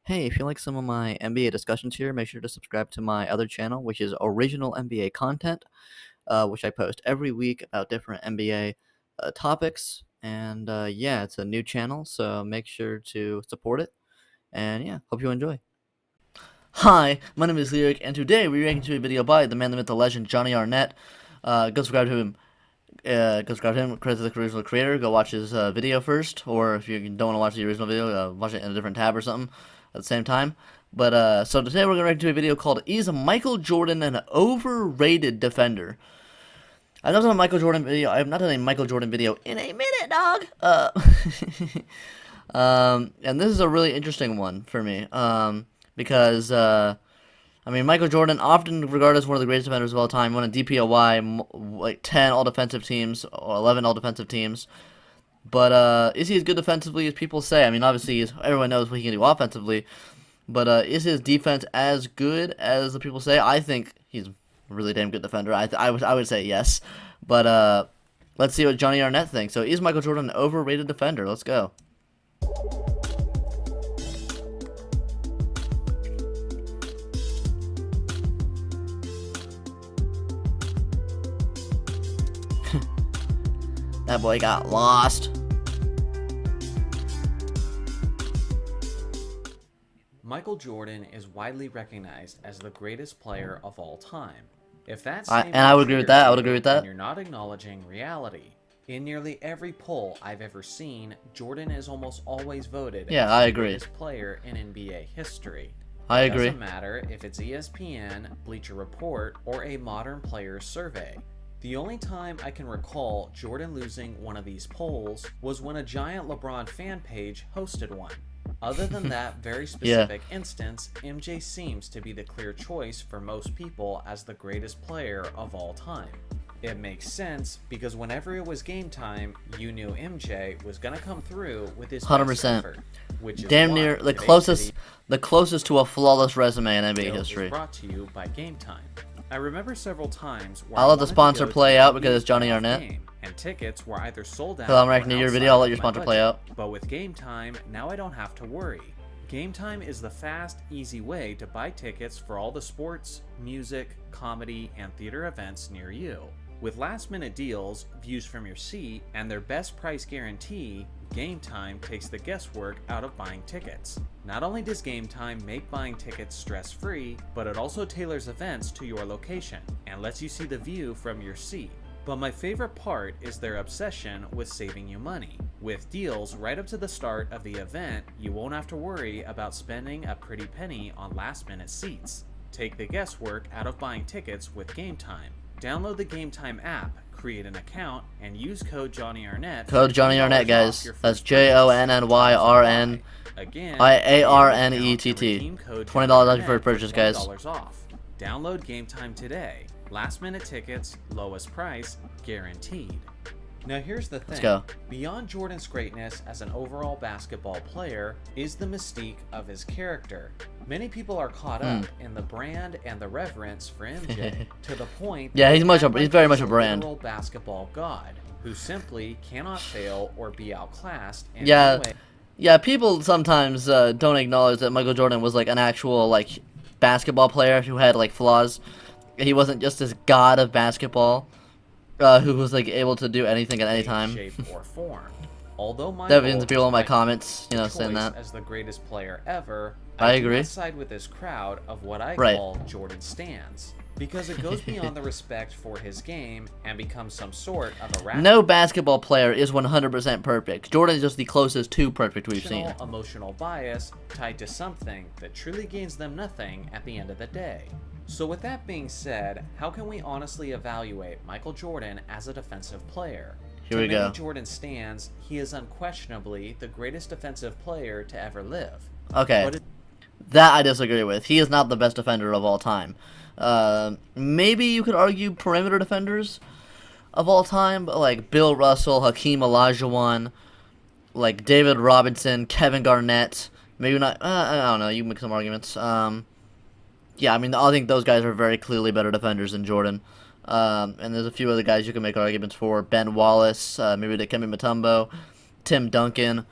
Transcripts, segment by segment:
Hey, if you like some of my NBA discussions here, make sure to subscribe to my other channel, which is Original NBA Content, which I post every week about different NBA topics. And yeah, it's a new channel, so make sure to support it. And yeah, hope you enjoy. Hi, my name is Lyric, and today we're reacting to a video by the man, the myth, the legend, Jonny Arnett. Go subscribe to him. Go subscribe to him. Credit to the original creator. Go watch his video first, or if you don't want to watch the original video, watch it in a different tab or something at the same time. But so today we're gonna react to a video called "Is Michael Jordan an Overrated Defender?" I've not done a Michael Jordan video. I have not done a Michael Jordan video in a minute, dog. And this is a really interesting one for me. Because I mean, Michael Jordan, often regarded as one of the greatest defenders of all time, won a DPOY, like 10 all-defensive teams, or 11 all-defensive teams. But is he as good defensively as people say? I mean, obviously, everyone knows what he can do offensively. But is his defense as good as the people say? I think he's a really damn good defender. I would say yes. But let's see what Jonny Arnett thinks. So, is Michael Jordan an overrated defender? Let's go. That boy got lost. Michael Jordan is widely recognized as the greatest player of all time. If that's I would agree with that. I would agree with that. You're not acknowledging reality. In nearly every poll I've ever seen, Jordan is almost always voted as I the agree. greatest player in NBA history. I agree. It doesn't matter if it's ESPN, Bleacher Report, or a Modern Players survey. The only time I can recall Jordan losing one of these polls was when a giant LeBron fan page hosted one. Other than that very specific instance, MJ seems to be the clear choice for most people as the greatest player of all time. It makes sense because whenever it was game time, you knew MJ was gonna come through with his 100%. best effort, which is damn why near the today's closest to a flawless resume in NBA video history. is brought to you by Game Time. I remember several times where I'll let the wanted to sponsor go play to out a because it's Jonny playoff Arnett. game, and tickets were either sold out. Hello, I'm or reacting to your outside video. I'll let of your my sponsor play budget. out. But with Game Time, now I don't have to worry. Game Time is the fast, easy way to buy tickets for all the sports, music, comedy, and theater events near you. With last-minute deals, views from your seat, and their best price guarantee, Game Time takes the guesswork out of buying tickets. Not only does Game Time make buying tickets stress-free, but it also tailors events to your location and lets you see the view from your seat. But my favorite part is their obsession with saving you money. With deals right up to the start of the event, you won't have to worry about spending a pretty penny on last-minute seats. Take the guesswork out of buying tickets with Game Time. Download the Game Time app, create an account, and use code Jonny Arnett. Code Jonny Arnett, guys. That's JONNYRN. Again, IARNETT. $20 off your first purchase, guys. Off. Download Game Time today. Last minute tickets, lowest price, guaranteed. Now here's the thing. Let's go. Beyond Jordan's greatness as an overall basketball player is the mystique of his character. Many people are caught up in the brand and the reverence for MJ to the point Yeah, he's very much a he's brand. literal basketball god who simply cannot fail or be outclassed in Yeah. any way. Yeah, people sometimes don't acknowledge that Michael Jordan was like an actual like basketball player who had like flaws. He wasn't just this god of basketball who was like able to do anything at any time. Shape or form. Although That means Michael people in my is comments, you know, choice saying that. as the greatest player ever, I do agree. not side with this crowd of what I Right. call Jordan stans, because it goes beyond the respect for his game and becomes some sort of a No basketball player is 100% perfect. Jordan is just the closest to perfect we've seen. rational emotional bias tied to something that truly gains them nothing at the end of the day. So with that being said, how can we honestly evaluate Michael Jordan as a defensive player? Here we To many go. Jordan stands, he is unquestionably the greatest defensive player to ever live. Okay, But that I disagree with. He is not the best defender of all time. Maybe you could argue perimeter defenders of all time, but like Bill Russell, Hakeem Olajuwon, like David Robinson, Kevin Garnett. Maybe not. I don't know. You can make some arguments. Yeah, I mean, I think those guys are very clearly better defenders than Jordan. And there's a few other guys you can make arguments for. Ben Wallace, maybe Dikembe Mutombo, Tim Duncan.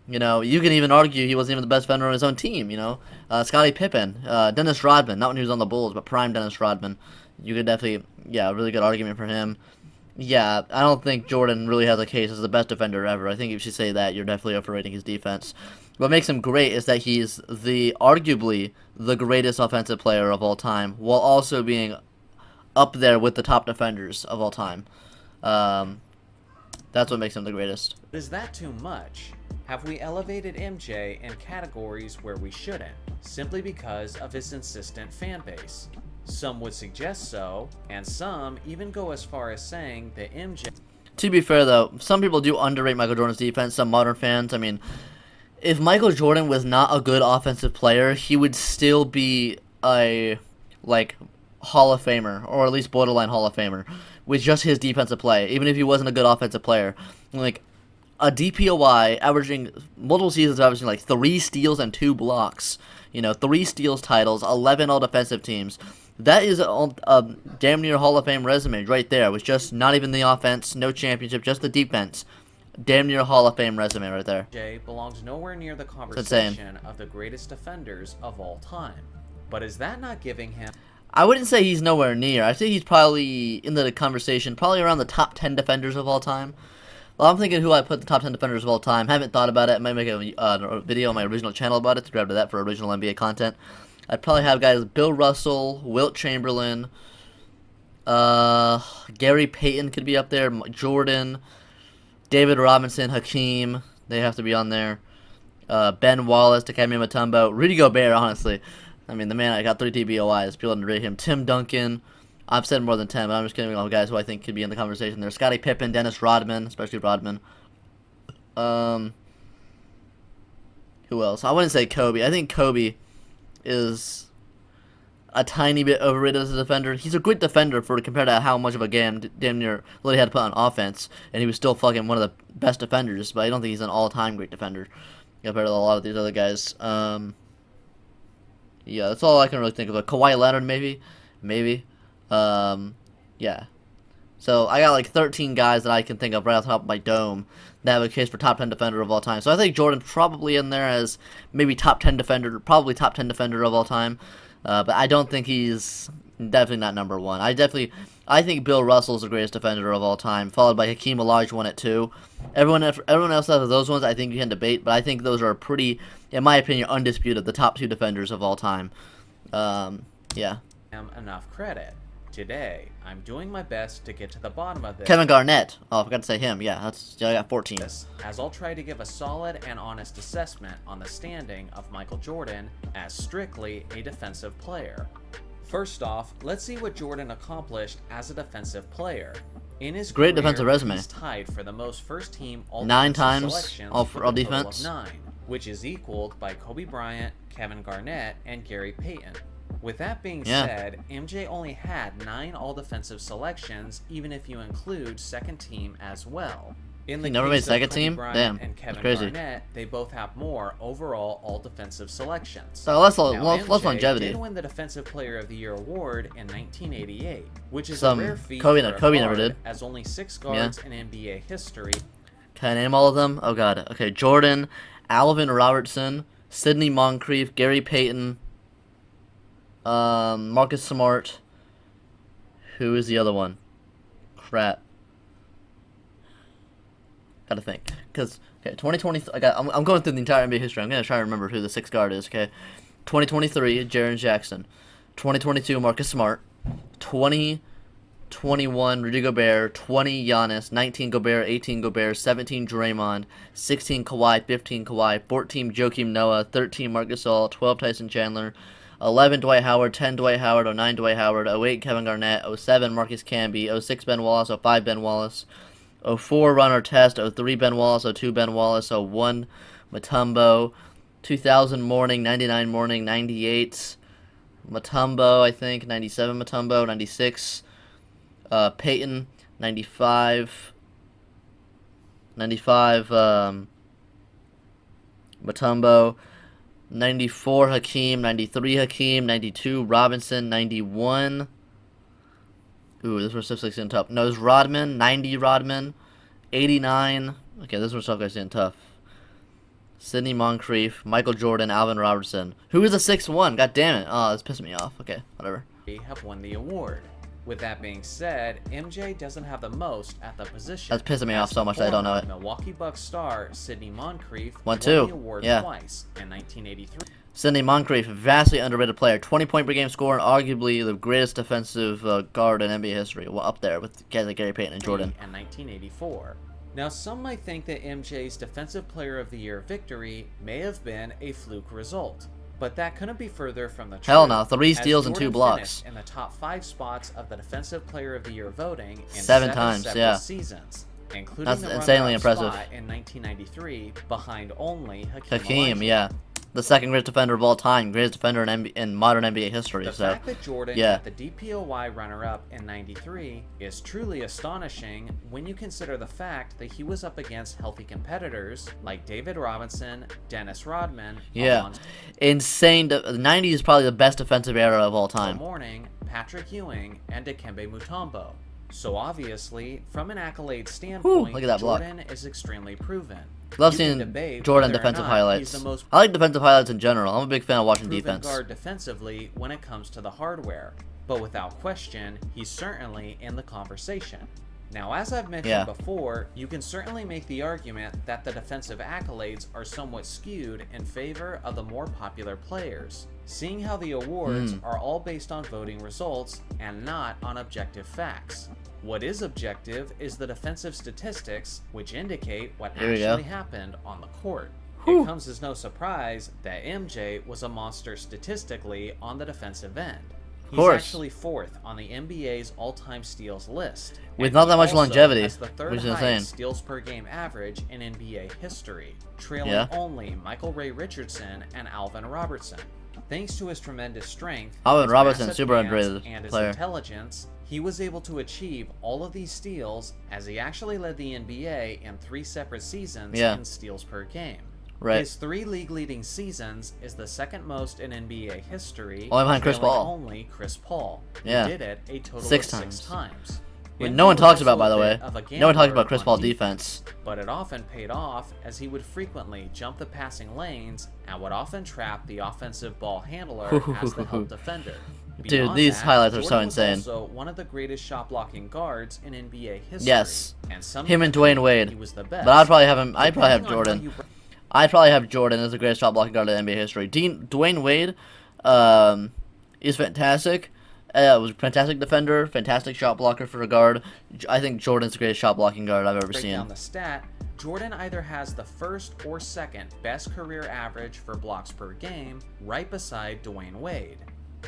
You know, you can even argue he wasn't even the best defender on his own team. You know, Scottie Pippen, Dennis Rodman, not when he was on the Bulls, but prime Dennis Rodman. You could definitely, yeah, a really good argument for him. Yeah, I don't think Jordan really has a case as the best defender ever. I think if you say that, you're definitely overrating his defense. What makes him great is that he's arguably the greatest offensive player of all time, while also being up there with the top defenders of all time. Um, that's what makes him the greatest. Is that too much? Have we elevated MJ in categories where we shouldn't, simply because of his insistent fan base? Some would suggest so, and some even go as far as saying that MJ... To be fair, though, some people do underrate Michael Jordan's defense, some modern fans. I mean, if Michael Jordan was not a good offensive player, he would still be a, like, Hall of Famer, or at least borderline Hall of Famer, with just his defensive play, even if he wasn't a good offensive player. Like, a DPOY averaging multiple seasons, averaging like 3 steals and 2 blocks. You know, 3 steals titles, 11 all defensive teams. That is a damn near Hall of Fame resume right there. It was just not even the offense, no championship, just the defense. Damn near Hall of Fame resume right there. MJ belongs nowhere near the conversation of the greatest defenders of all time. But is that not giving him... I wouldn't say he's nowhere near. I think he's probably in the conversation, probably around the top 10 defenders of all time. Well, I'm thinking who I put the top 10 defenders of all time. Haven't thought about it. I might make a video on my original channel about it. Subscribe to that for original NBA content. I'd probably have guys Bill Russell, Wilt Chamberlain, Gary Payton could be up there, Jordan, David Robinson, Hakeem. They have to be on there. Ben Wallace, Dikembe Mutombo, Rudy Gobert, honestly. I mean, the man, I got 3 TBOIs. People underrate him. Tim Duncan. I've said more than 10, but I'm just kidding about guys who I think could be in the conversation there. Scottie Pippen, Dennis Rodman, especially Rodman. Who else? I wouldn't say Kobe. I think Kobe is a tiny bit overrated as a defender. He's a good defender for compared to how much of a game damn near literally had to put on offense, and he was still fucking one of the best defenders, but I don't think he's an all-time great defender compared to a lot of these other guys. Yeah, that's all I can really think of. Kawhi Leonard, maybe. Yeah. So I got like 13 guys that I can think of right off the top of my dome that have a case for top 10 defender of all time. So I think Jordan's probably in there as maybe top 10 defender, probably top 10 defender of all time. But I don't think he's definitely not number 1. I think Bill Russell's the greatest defender of all time, followed by Hakeem Olajuwon at 2. Everyone else out of those ones I think you can debate, but I think those are pretty, in my opinion, undisputed, the top 2 defenders of all time. Yeah. Enough credit. Today, I'm doing my best to get to the bottom of this. Kevin Garnett. Oh, I forgot to say him. Yeah, I got 14. As I'll try to give a solid and honest assessment on the standing of Michael Jordan as strictly a defensive player. First off, let's see what Jordan accomplished as a defensive player. In his great career, defensive resume. He's tied for the most first-team All-Defensive 9 times selections all defense, 9, which is equaled by Kobe Bryant, Kevin Garnett, and Gary Payton. With that being said, MJ only had 9 all-defensive selections, even if you include second team as well. In the never case made of second Kobe team? Bryant Damn, and Kevin that's crazy. Garnett, they both have more overall all-defensive selections. So less MJ longevity. did win the Defensive Player of the Year award in 1988, which is Some a rare feat Kobe for a never guard, did. as only 6 guards in NBA history. Can I name all of them? Oh god. Okay, Jordan, Alvin Robertson, Sidney Moncrief, Gary Payton, Marcus Smart. Who is the other one? Crap. Gotta think. Because, okay, 2020, I'm going through the entire NBA history. I'm going to try to remember who the 6th guard is, okay? 2023, Jaren Jackson. 2022, Marcus Smart. 2021, Rudy Gobert. 20, Giannis. 19, Gobert. 18, Gobert. 17, Draymond. 16, Kawhi. 15, Kawhi. 14, Joakim Noah. 13, Marcus Gasol. 12, Tyson Chandler. 11, Dwight Howard. 10, Dwight Howard. 09, Dwight Howard. 08, Kevin Garnett. 07, Marcus Camby. 06, Ben Wallace. 05, Ben Wallace. 04, Ron Artest. 03, Ben Wallace. 02, Ben Wallace. 01, Mutombo. 2000, Mourning. 99, Mourning. 98, Mutombo, I think. 97, Mutombo. 96, Peyton. 95, Mutombo. 94, Hakeem. 93, Hakeem. 92, Robinson. 91. Ooh, this one's stuff getting tough. No, it was Rodman. 90, Rodman. 89. Okay, this one's stuff getting tough. Sidney Moncrief, Michael Jordan, Alvin Robertson. Who is a 6'1"? God damn it. Oh, that's pissing me off. Okay, whatever. Have won the award. With that being said, MJ doesn't have the most at the position. That's pissing me off so much that I don't know it. Milwaukee Bucks star Sidney Moncrief won the too. award Yeah. twice in 1983. Sidney Moncrief, vastly underrated player. 20-point per game scorer, and arguably the greatest defensive guard in NBA history. Well, up there with guys like Gary Payton and Jordan. And 1984. Now, some might think that MJ's Defensive Player of the Year victory may have been a fluke result, but that couldn't be further from the truth. Hell no, 3 steals as and 2 Jordan blocks. finished in the top 5 spots of the Defensive Player of the Year voting in 7 times, separate yeah. seasons, including That's the insanely runner-up impressive. spot in 1993 behind only Hakeem, yeah. The second greatest defender of all time, greatest defender in modern NBA history. The so, fact that Jordan yeah. got the DPOY runner-up in 93 is truly astonishing when you consider the fact that he was up against healthy competitors like David Robinson, Dennis Rodman, yeah. Insane. The 90s is probably the best defensive era of all Alonzo time. Mourning, Patrick Ewing, and Dikembe Mutombo. So obviously, from an accolade standpoint, look at that block. Jordan is extremely proven. Love You can seeing debate Jordan whether or defensive not highlights. he's the most I like defensive highlights in general. I'm a big fan of watching proven defense. guard defensively when it comes to the hardware, but without question, he's certainly in the conversation. Now, as I've mentioned before, you can certainly make the argument that the defensive accolades are somewhat skewed in favor of the more popular players, seeing how the awards are all based on voting results and not on objective facts. What is objective is the defensive statistics, which indicate what actually happened on the court. It comes as no surprise that MJ was a monster statistically on the defensive end. He's actually 4th on the NBA's all-time steals list, with not that much longevity, has the 3rd which is highest insane. steals per game average in NBA history, trailing only Michael Ray Richardson and Alvin Robertson. Thanks to his tremendous strength, Alvin his Robertson, massive super hands, underrated and his player. intelligence, he was able to achieve all of these steals as he actually led the NBA in 3 separate seasons in steals per game. Right. His 3 league-leading seasons is the second most in NBA history, only behind Chris Paul. Only Chris Paul, who Yeah. did it a total 6 of times. 6 times. Which MJ no one was talks about, also by a the way. bit of a No one talks about gambler Chris on Paul's defense. but it often paid off as he would frequently jump the passing lanes and would often trap the offensive ball handler as the help defender. Dude, Beyond these that, highlights are Jordan so was insane. also one of the greatest shot blocking guards in NBA history. Yes. And some Him and people Dwayne think Wade. he was the best. But I'd probably have him. I'd probably have Depending on how Jordan. you I'd probably have Jordan as the greatest shot blocking guard in NBA history. Dwayne Wade is fantastic. Was a fantastic defender, fantastic shot blocker for a guard. I think Jordan's the greatest shot blocking guard I've ever break seen. down the stat, Jordan either has the 1st or 2nd best career average for blocks per game, right beside Dwayne Wade.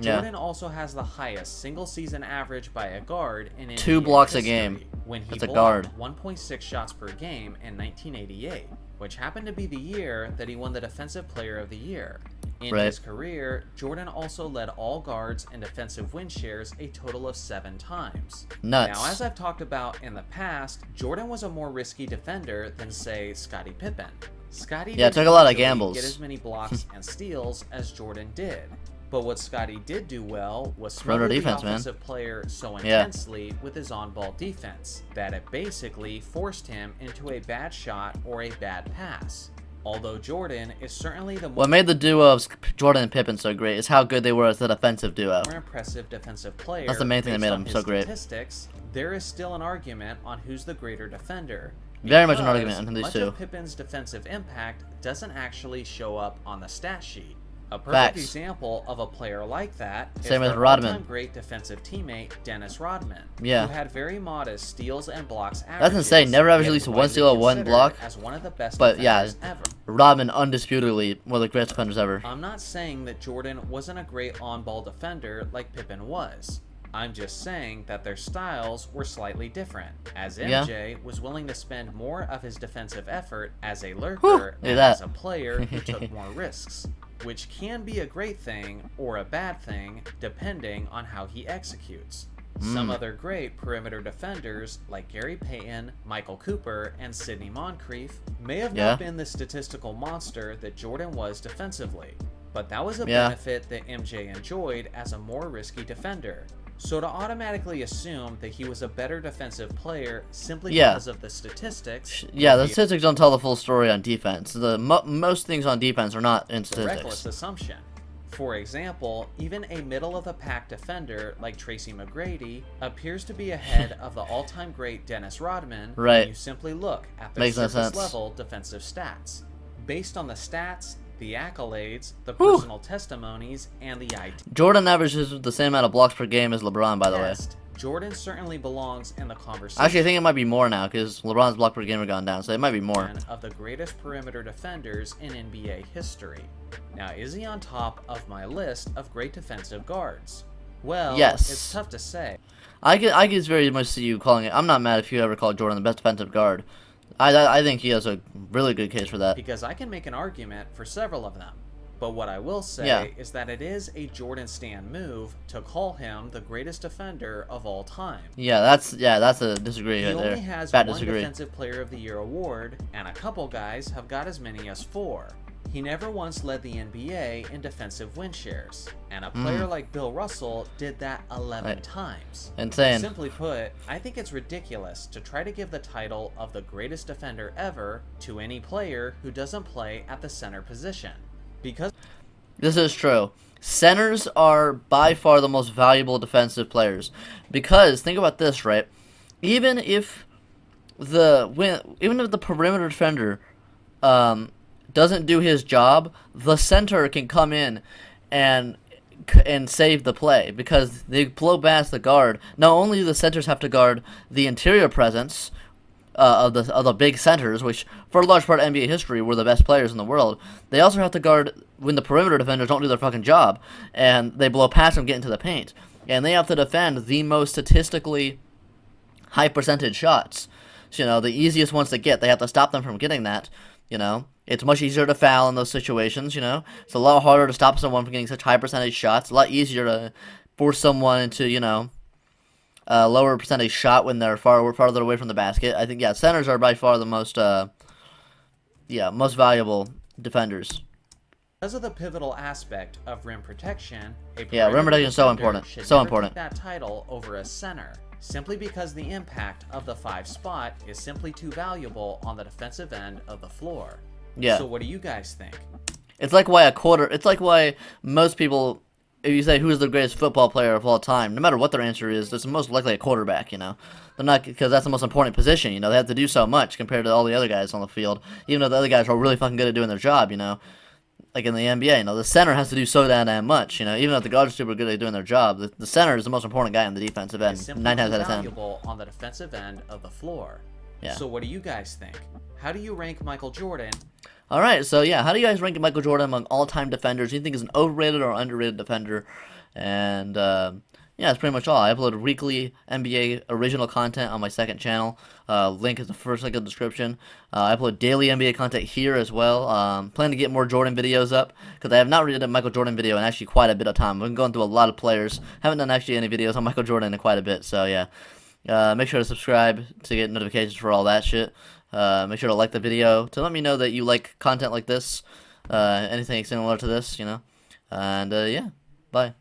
Jordan also has the highest single-season average by a guard in NBA 2 blocks a history, game. when he That's a blocked guard. 1.6 shots per game in 1988, which happened to be the year that he won the Defensive Player of the Year. In his career, Jordan also led all guards in defensive win shares a total of 7 times. Nuts. Now, as I've talked about in the past, Jordan was a more risky defender than, say, Scottie Pippen. Scottie didn't took a lot of usually gambles. get as many blocks and steals as Jordan did. But what Scottie did do well was Run our smother the defense, man. offensive player so intensely with his on-ball defense that it basically forced him into a bad shot or a bad pass. Although Jordan is certainly the What made the duo of Jordan and Pippen so great is how good they were as a defensive duo. more impressive defensive player. That's the main thing that based made on him his so great. Statistics, there is still an argument on who's the greater defender. Very much an because argument on these much two. of Pippen's defensive impact doesn't actually show up on the stat sheet. A perfect Facts. example of a player like that is Same with their Rodman. all-time great defensive teammate Dennis Rodman, Yeah. who had very modest steals and blocks averages. That's insane. Never averaged at yet least one widely steal or one considered block. as one of the best But yeah, defenders ever. Rodman undisputedly one of the greatest defenders ever. I'm not saying that Jordan wasn't a great on-ball defender like Pippen was. I'm just saying that their styles were slightly different, as MJ was willing to spend more of his defensive effort as a lurker than as a player who took more risks, which can be a great thing or a bad thing depending on how he executes. Some other great perimeter defenders like Gary Payton, Michael Cooper, and Sidney Moncrief may have not been the statistical monster that Jordan was defensively, but that was a benefit that MJ enjoyed as a more risky defender. So to automatically assume that he was a better defensive player simply Yeah. because of the statistics, Yeah, would the be statistics don't tell the full story on defense. Most things on defense are not in a reckless statistics. assumption. For example, even a middle-of-the-pack defender like Tracy McGrady appears to be ahead of the all-time great Dennis Rodman Right. when you simply look at their Makes no sense. surface-level defensive stats. Based on the stats, the accolades, the Whew. personal testimonies, and the eye Jordan averages the same amount of blocks per game as LeBron, by the way. test, Jordan certainly belongs in the conversation. Actually, I think it might be more now because LeBron's block per game have gone down, so it might be more. Of the greatest perimeter defenders in NBA history. Now, is he on top of my list of great defensive guards? Well, Yes. it's tough to say. I can very much see you calling it. I'm not mad if you ever call Jordan the best defensive guard. I think he has a really good case for that. Because I can make an argument for several of them. But what I will say Yeah. is that it is a Jordan Stan move to call him the greatest defender of all time. Yeah, that's a disagree He right there. only has Bad one disagree. Defensive Player of the Year award, and a couple guys have got as many as 4. He never once led the NBA in defensive win shares, and a player like Bill Russell did that 11 times. Insane. Simply put, I think it's ridiculous to try to give the title of the greatest defender ever to any player who doesn't play at the center position. Because This is true. Centers are by far the most valuable defensive players. Because think about this, right? Even if the perimeter defender doesn't do his job, the center can come in and save the play because they blow past the guard. Not only do the centers have to guard the interior presence of the big centers, which for a large part of NBA history were the best players in the world, they also have to guard when the perimeter defenders don't do their fucking job and they blow past them, get into the paint, and they have to defend the most statistically high percentage shots. So, the easiest ones to get, they have to stop them from getting that. It's much easier to foul in those situations. It's a lot harder to stop someone from getting such high percentage shots. A lot easier to force someone into a lower percentage shot when they're farther away from the basket. I think centers are by far the most most valuable defenders. Because of the pivotal aspect of rim protection, rim protection is so important. Should So never important. take that title over a center, simply because the impact of the 5 spot is simply too valuable on the defensive end of the floor. Yeah. So what do you guys think? It's like why most people, if you say who's the greatest football player of all time, no matter what their answer is, it's most likely a quarterback. They're not, because that's the most important position. They have to do so much compared to all the other guys on the field. Even though the other guys are really fucking good at doing their job. Like in the NBA, the center has to do so damn much. Even though the guards are super good at doing their job, the center is the most important guy on the defensive end. Is 9 times out of 10. valuable on the defensive end of the floor. Yeah. So what do you guys think? How do you rank Michael Jordan? All right, so how do you guys rank Michael Jordan among all-time defenders? Do you think he's an overrated or underrated defender? And that's pretty much all. I upload weekly NBA original content on my second channel. Link is the first link in the description. I upload daily NBA content here as well. Plan to get more Jordan videos up because I have not really done a Michael Jordan video in actually quite a bit of time. I've been going through a lot of players. Haven't done actually any videos on Michael Jordan in quite a bit. So make sure to subscribe to get notifications for all that shit. Make sure to like the video to let me know that you like content like this, anything similar to this, and bye.